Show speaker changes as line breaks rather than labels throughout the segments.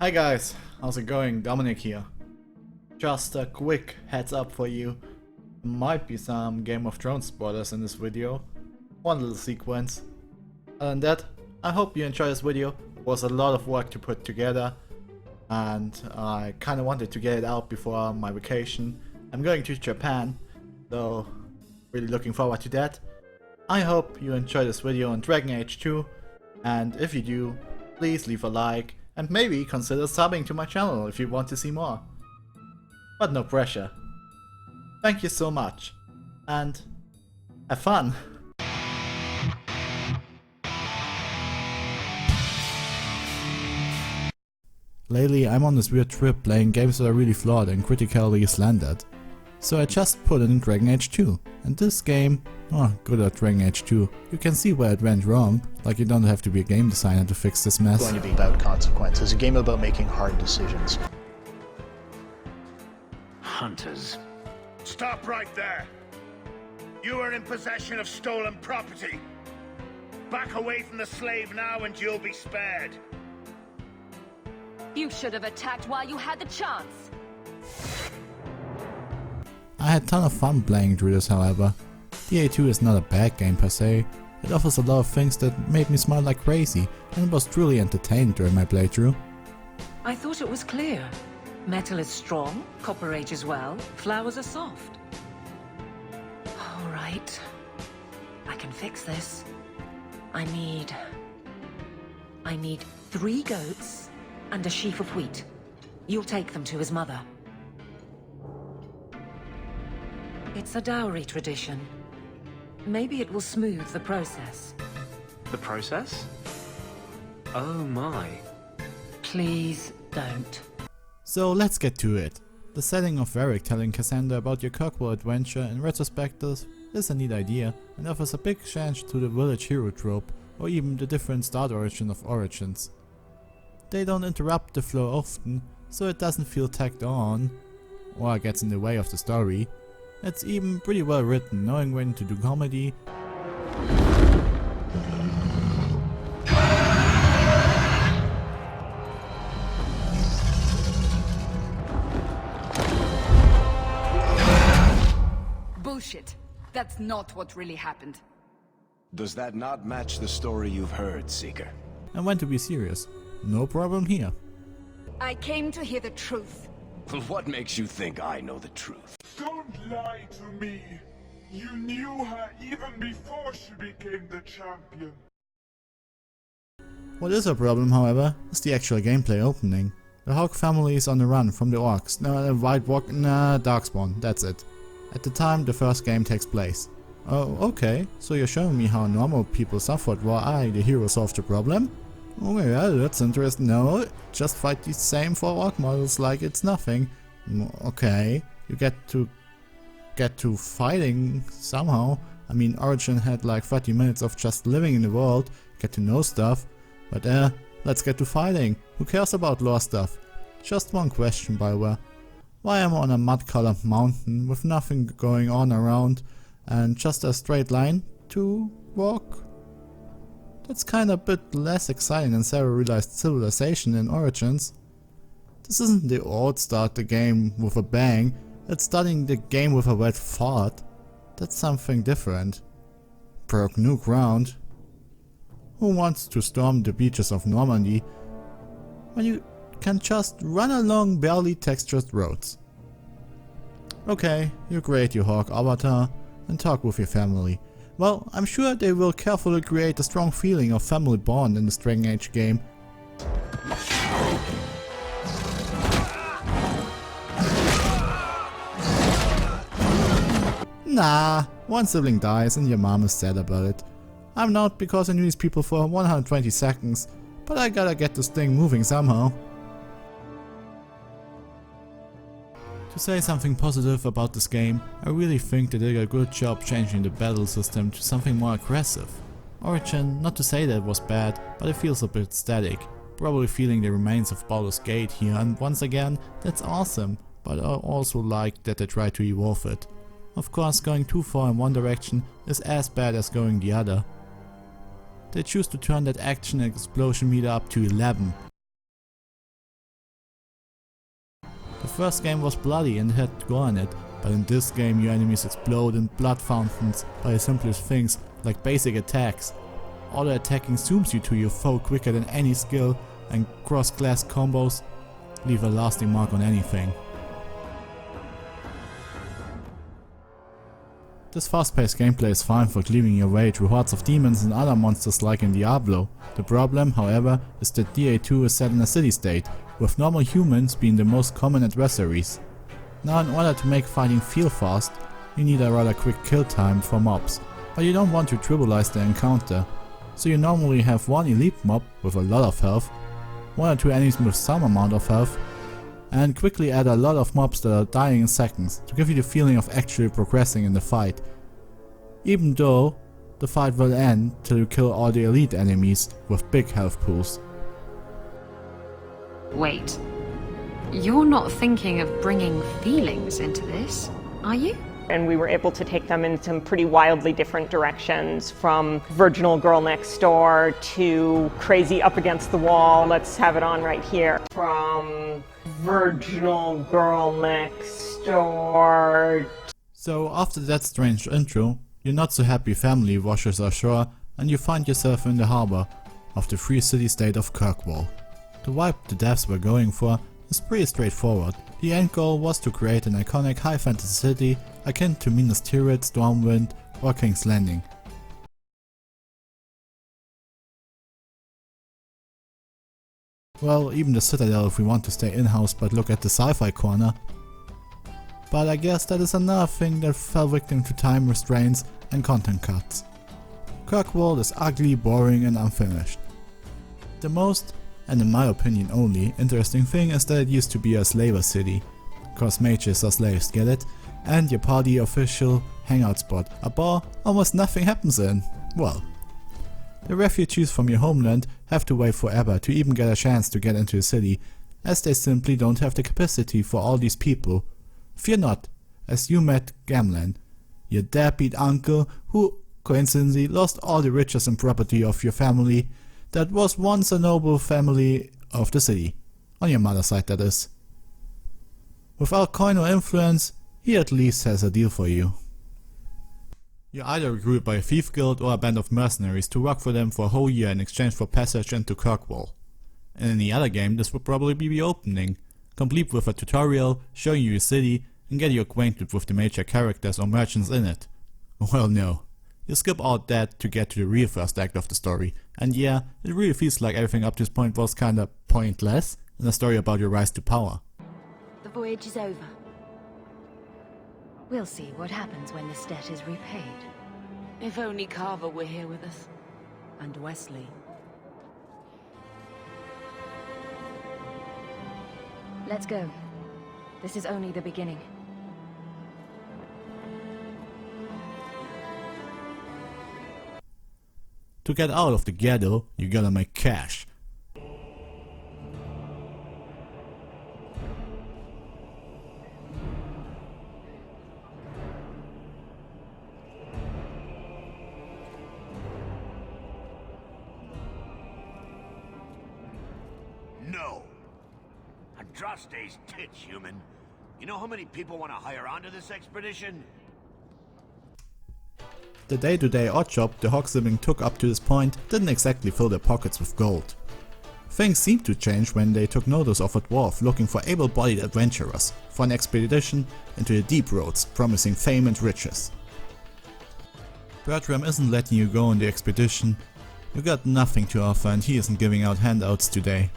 Hi guys, how's it going? Dominic here. Just a quick heads up for you. There might be some Game of Thrones spoilers in this video. One little sequence. Other than that, I hope you enjoy this video. It was a lot of work to put together and I kinda wanted to get it out before my vacation. I'm going to Japan, so really looking forward to that. I hope you enjoy this video on Dragon Age 2, and if you do, please leave a like and maybe consider subbing to my channel if you want to see more. But no pressure. Thank you so much, and have fun! Lately I'm on this weird trip playing games that are really flawed and critically slandered. So I just put in Dragon Age 2, and this game, good at Dragon Age 2, you can see where it went wrong, like you don't have to be a game designer to fix this mess.
It's going to be about consequences, a game about making hard decisions.
Hunters.
Stop right there! You are in possession of stolen property. Back away from the slave now and you'll be spared.
You should have attacked while you had the chance.
I had a ton of fun playing through this, however. DA2 is not a bad game per se. It offers a lot of things that made me smile like crazy, and was truly entertained during my playthrough.
I thought it was clear. Metal is strong, copper ages well, flowers are soft. Alright. I can fix this. I need 3 goats and a sheaf of wheat. You'll take them to his mother. It's a dowry tradition. Maybe it will smooth the process.
The process? Oh my.
Please don't.
So let's get to it. The setting of Varric telling Cassandra about your Kirkwall adventure in retrospective is a neat idea and offers a big change to the village hero trope or even the different start origin of Origins. They don't interrupt the flow often, so it doesn't feel tacked on or gets in the way of the story. It's even pretty well written, knowing when to do comedy
Bullshit. That's not what really happened.
Does that not match the story you've heard, Seeker?
and when to be serious. No problem here.
I came to hear the truth.
What makes you think I know the truth?
Don't lie to me. You knew her even before she became the champion.
What is a problem, however, is the actual gameplay opening. The Hawk family is on the run from the orcs, White Walk, Darkspawn, that's it. At the time the first game takes place. Oh, okay, so you're showing me how normal people suffered while I, the hero, solved the problem? Oh yeah, that's interesting. No, just fight the same 4 orc models like it's nothing. Okay, you get to fighting somehow. I mean, Origin had like 30 minutes of just living in the world, get to know stuff. But let's get to fighting. Who cares about lore stuff? Just one question, Bioware. Why am I on a mud-colored mountain with nothing going on around and just a straight line to walk? That's kinda a bit less exciting than serialized civilization in Origins. This isn't the old start the game with a bang, it's starting the game with a wet fart. That's something different. Broke new ground. Who wants to storm the beaches of Normandy when you can just run along barely textured roads? Okay, you create your Hawk avatar and talk with your family. Well, I'm sure they will carefully create a strong feeling of family bond in this Dragon Age game. Nah, one sibling dies and your mom is sad about it. I'm not, because I knew these people for 120 seconds, but I gotta get this thing moving somehow. To say something positive about this game, I really think they did a good job changing the battle system to something more aggressive. Origin, not to say that it was bad, but it feels a bit static, probably feeling the remains of Baldur's Gate here, and once again, that's awesome, but I also like that they try to evolve it. Of course, going too far in one direction is as bad as going the other. They choose to turn that action and explosion meter up to 11. first game was bloody and had gore in it, but in this game your enemies explode in blood fountains by the simplest things like basic attacks. Auto attacking zooms you to your foe quicker than any skill, and cross-class combos leave a lasting mark on anything. This fast-paced gameplay is fine for cleaving your way through hordes of demons and other monsters like in Diablo. The problem, however, is that DA2 is set in a city-state, with normal humans being the most common adversaries. Now, in order to make fighting feel fast, you need a rather quick kill time for mobs, but you don't want to trivialize the encounter. So you normally have one elite mob with a lot of health, one or two enemies with some amount of health, and quickly add a lot of mobs that are dying in seconds to give you the feeling of actually progressing in the fight. Even though the fight will end till you kill all the elite enemies with big health pools.
Wait, you're not thinking of bringing feelings into this, are you?
And we were able to take them in some pretty wildly different directions, from virginal girl next door to crazy up against the wall. Let's have it on right here. From virginal girl next door.
So after that strange intro, your not so happy family washes ashore and you find yourself in the harbor of the free city-state of Kirkwall. The vibe the devs were going for is pretty straightforward. The end goal was to create an iconic high fantasy city akin to Minas Tirith, Stormwind or King's Landing. Well, even the Citadel if we want to stay in-house but look at the sci-fi corner. But I guess that is another thing that fell victim to time restraints and content cuts. Kirkwall is ugly, boring and unfinished. The most, and in my opinion only, interesting thing is that it used to be a slaver city. Cause mages are slaves, get it? And your party official hangout spot, a bar almost nothing happens in. Well, the refugees from your homeland have to wait forever to even get a chance to get into the city, as they simply don't have the capacity for all these people. Fear not, as you met Gamlan, your deadbeat uncle who coincidentally lost all the riches and property of your family that was once a noble family of the city. On your mother's side, that is. Without coin or influence, he at least has a deal for you. You're either recruited by a thief guild or a band of mercenaries to work for them for a whole year in exchange for passage into Kirkwall. In any other game this would probably be the opening, complete with a tutorial showing you a city and get you acquainted with the major characters or merchants in it. Well no, you skip all that to get to the real first act of the story, and yeah, it really feels like everything up to this point was kinda pointless in a story about your rise to power.
The voyage is over. We'll see what happens when this debt is repaid.
If only Carver were here with us. And Wesley.
Let's go. This is only the beginning.
To get out of the ghetto, you gotta make cash.
No. Andraste's tits, human. You know how many people want to hire onto this expedition?
The day-to-day oddjob the Hawksibling took up to this point didn't exactly fill their pockets with gold. Things seemed to change when they took notice of a dwarf looking for able-bodied adventurers for an expedition into the deep roads promising fame and riches. Bertram isn't letting you go on the expedition. You got nothing to offer and he isn't giving out handouts today.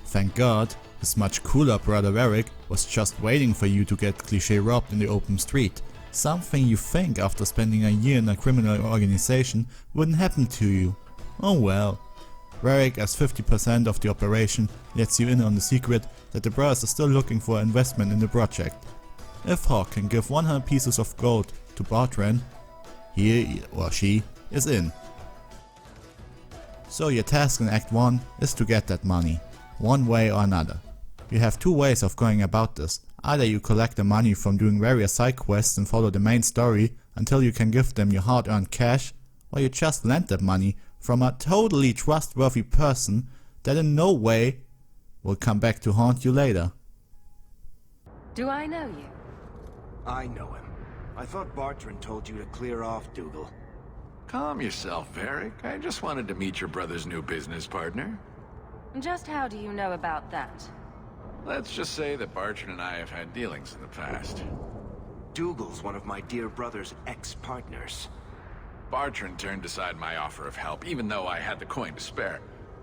Thank God, his much cooler brother Eric was just waiting for you to get cliché robbed in the open street. Something you think after spending a year in a criminal organization wouldn't happen to you. Oh well. Varric as 50% of the operation lets you in on the secret that the brothers are still looking for investment in the project. If Hawk can give 100 pieces of gold to Bartran, he or she is in. So your task in Act 1 is to get that money, one way or another. You have two ways of going about this. Either you collect the money from doing various side quests and follow the main story until you can give them your hard-earned cash, or you just lend that money from a totally trustworthy person that in no way will come back to haunt you later.
Do I know you?
I know him. I thought Bartrand told you to clear off, Dougal.
Calm yourself, Varric. I just wanted to meet your brother's new business partner.
Just how do you know about that?
Let's just say that Bartrand and I have had dealings in the past.
Dougal's one of my dear brother's ex-partners.
Bartrand turned aside my offer of help, even though I had the coin to spare.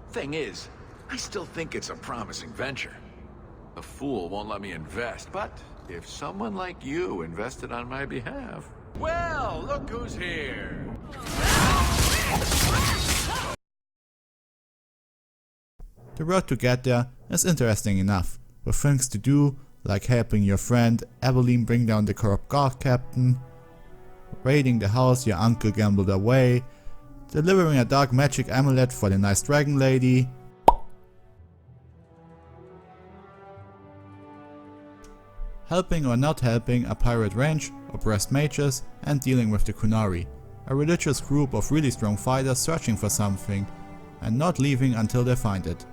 Thing is, I still think it's a promising venture. The fool won't let me invest, but if someone like you invested on my behalf... Well, look who's here!
The road to get there is interesting enough, with things to do like helping your friend Evelyn bring down the corrupt guard captain, raiding the house your uncle gambled away, delivering a dark magic amulet for the nice dragon lady, helping or not helping a pirate range, oppressed mages, and dealing with the Qunari, a religious group of really strong fighters searching for something and not leaving until they find it.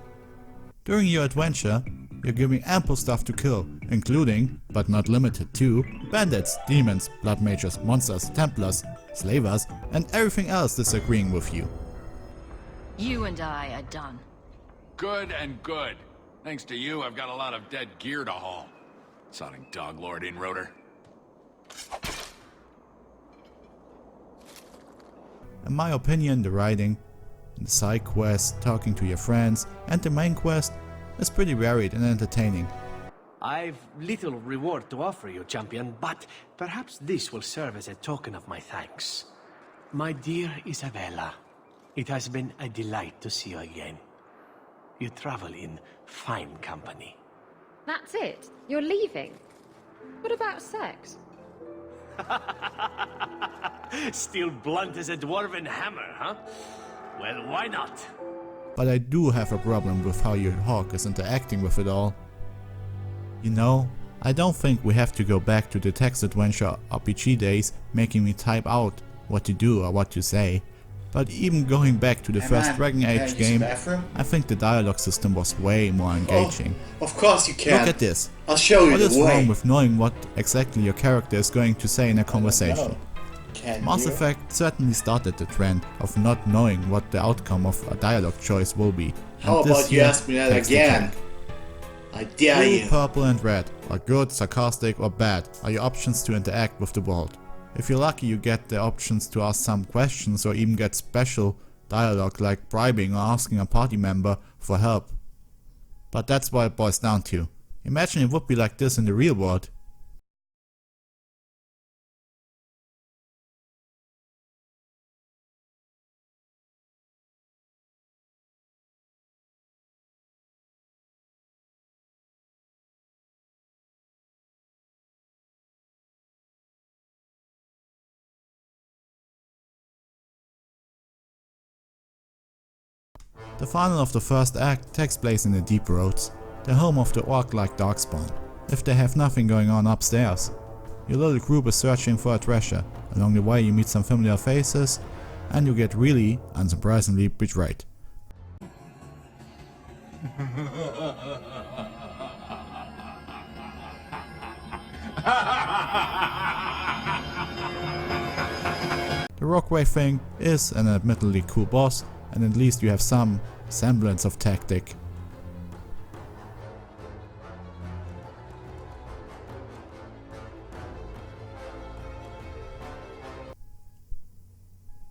During your adventure, you're given ample stuff to kill, including, but not limited to, bandits, demons, blood mages, monsters, templars, slavers, and everything else disagreeing with you.
You and I are done.
Good and good. Thanks to you, I've got a lot of dead gear to haul. Sounding dog lord in-roader.
In my opinion, the writing, the side quest, talking to your friends, and the main quest is pretty varied and entertaining.
I've little reward to offer you, champion, but perhaps this will serve as a token of my thanks. My dear Isabella, it has been a delight to see you again. You travel in fine company.
That's it? You're leaving? What about sex?
Still blunt as a dwarven hammer, huh? Well, why not?
But I do have a problem with how your hawk is interacting with it all. You know, I don't think we have to go back to the text adventure RPG days making me type out what to do or what to say. But even going back to the first Dragon Age game, I think the dialogue system was way more engaging.
Oh, of course you can.
Look at this.
I'll show you
what
the
is
way.
wrong with knowing what exactly your character is going to say in a conversation? Mass Effect certainly started the trend of not knowing what the outcome of a dialogue choice will be.
How
And this
about you
here
ask me that
takes the
again?
cake.
I dare
Blue,
you.
purple and red are good, sarcastic or bad are your options to interact with the world. If you're lucky, you get the options to ask some questions or even get special dialogue like bribing or asking a party member for help. But that's what it boils down to. Imagine it would be like this in the real world. The final of the first act takes place in the Deep Roads, the home of the orc-like Darkspawn, if they have nothing going on upstairs. Your little group is searching for a treasure. Along the way you meet some familiar faces, and you get really, unsurprisingly, betrayed. The Rockway thing is an admittedly cool boss, and at least you have some semblance of tactic.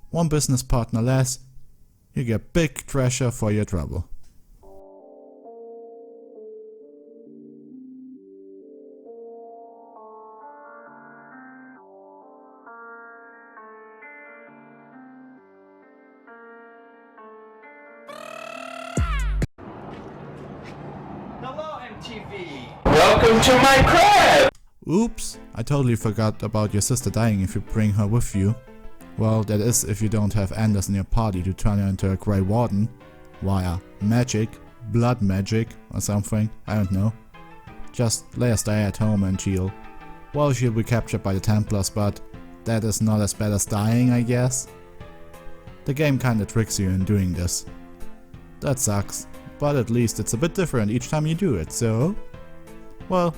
One business partner less, you get big treasure for your trouble.
Welcome to my crib!
Oops, I totally forgot about your sister dying if you bring her with you. Well, that is if you don't have Anders in your party to turn her into a Grey Warden. Via magic, blood magic or something, I don't know. Just let her stay at home and chill. Well, she'll be captured by the Templars, but that is not as bad as dying, I guess. The game kinda tricks you in doing this. That sucks, but at least it's a bit different each time you do it, so... Well,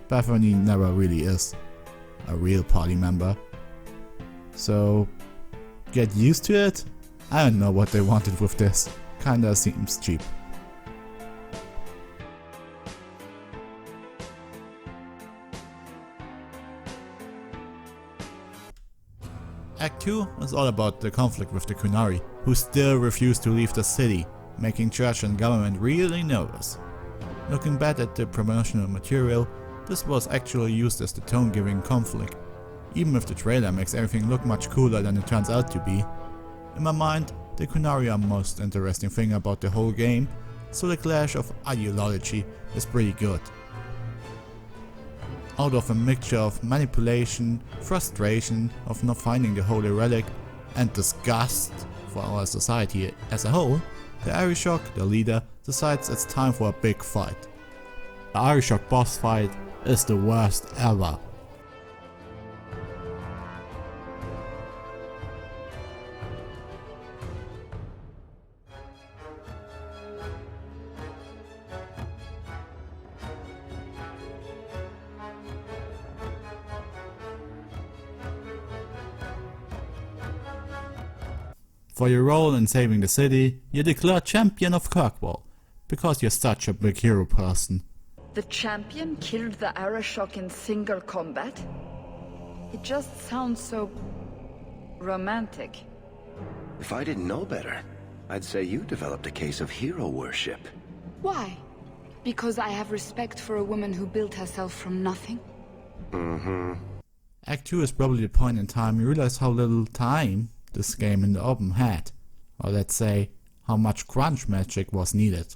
Bethany never really is a real party member. So, get used to it? I don't know what they wanted with this. Kinda seems cheap. Act 2 is all about the conflict with the Qunari, who still refuse to leave the city, making church and government really nervous. Looking back at the promotional material, this was actually used as the tone-giving conflict, even if the trailer makes everything look much cooler than it turns out to be. In my mind, the Qunari are the most interesting thing about the whole game, so the clash of ideology is pretty good. Out of a mixture of manipulation, frustration of not finding the holy relic, and disgust for our society as a whole, the Arishok, the leader, decides it's time for a big fight. The Arishok boss fight is the worst ever. For your role in saving the city, you're declared champion of Kirkwall, because you're such a big hero person.
The champion killed the Arishok in single combat? It just sounds so romantic.
If I didn't know better, I'd say you developed a case of hero worship.
Why? Because I have respect for a woman who built herself from nothing?
Act 2 is probably the point in time you realize how little time this game in the open had, or let's say, how much crunch magic was needed.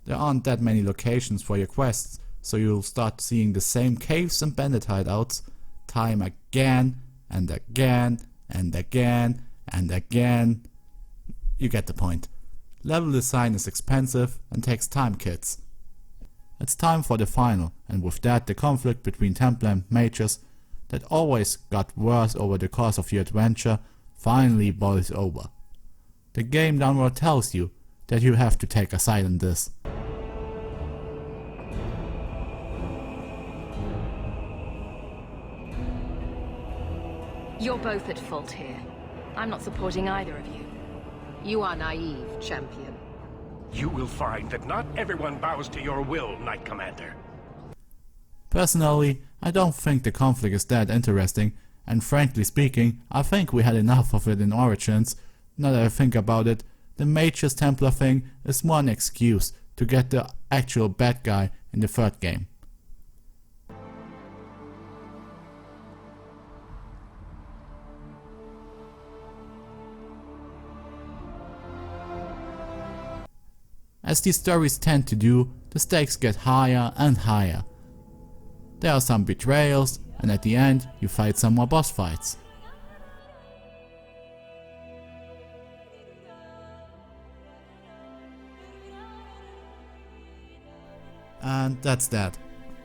There aren't that many locations for your quests, so you'll start seeing the same caves and bandit hideouts time again and again and again and again. You get the point. Level design is expensive and takes time, kids. It's time for the final, and with that the conflict between Templar and mages that always got worse over the course of your adventure finally boils over. The game downward tells you that you have to take a side in this.
You're both at fault here. I'm not supporting either of you. You are naive, champion.
You will find that not everyone bows to your will, Knight Commander.
Personally, I don't think the conflict is that interesting, and frankly speaking, I think we had enough of it in Origins. Now that I think about it, the Mages Templar thing is more an excuse to get the actual bad guy in the third game. As these stories tend to do, the stakes get higher and higher. There are some betrayals, and at the end you fight some more boss fights. And that's that.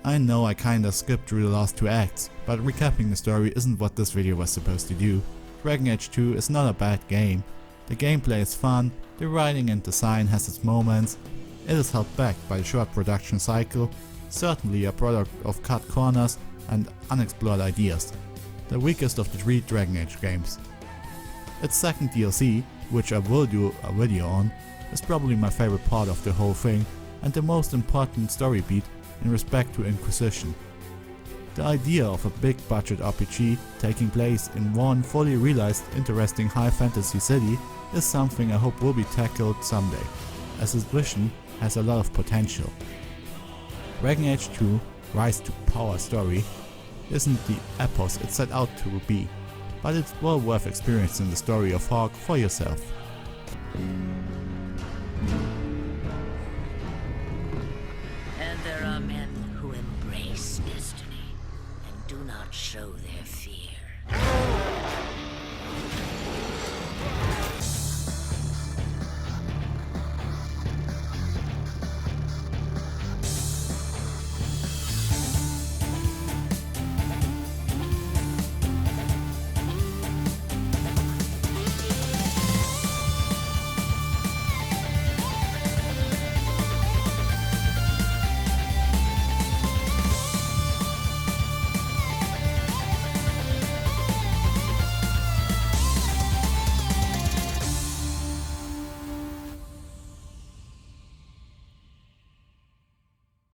I know I kinda skipped through the last two acts, but recapping the story isn't what this video was supposed to do. Dragon Age 2 is not a bad game. The gameplay is fun, the writing and design has its moments, it is held back by the short production cycle, certainly a product of cut corners and unexplored ideas, the weakest of the three Dragon Age games. Its second DLC, which I will do a video on, is probably my favorite part of the whole thing and the most important story beat in respect to Inquisition. The idea of a big budget RPG taking place in one fully realized interesting high fantasy city is something I hope will be tackled someday, as its vision has a lot of potential. Dragon Age 2 Rise to Power story isn't the epos it set out to be, but it's well worth experiencing the story of Hawk for yourself.
And there are men who embrace destiny and do not show their fear.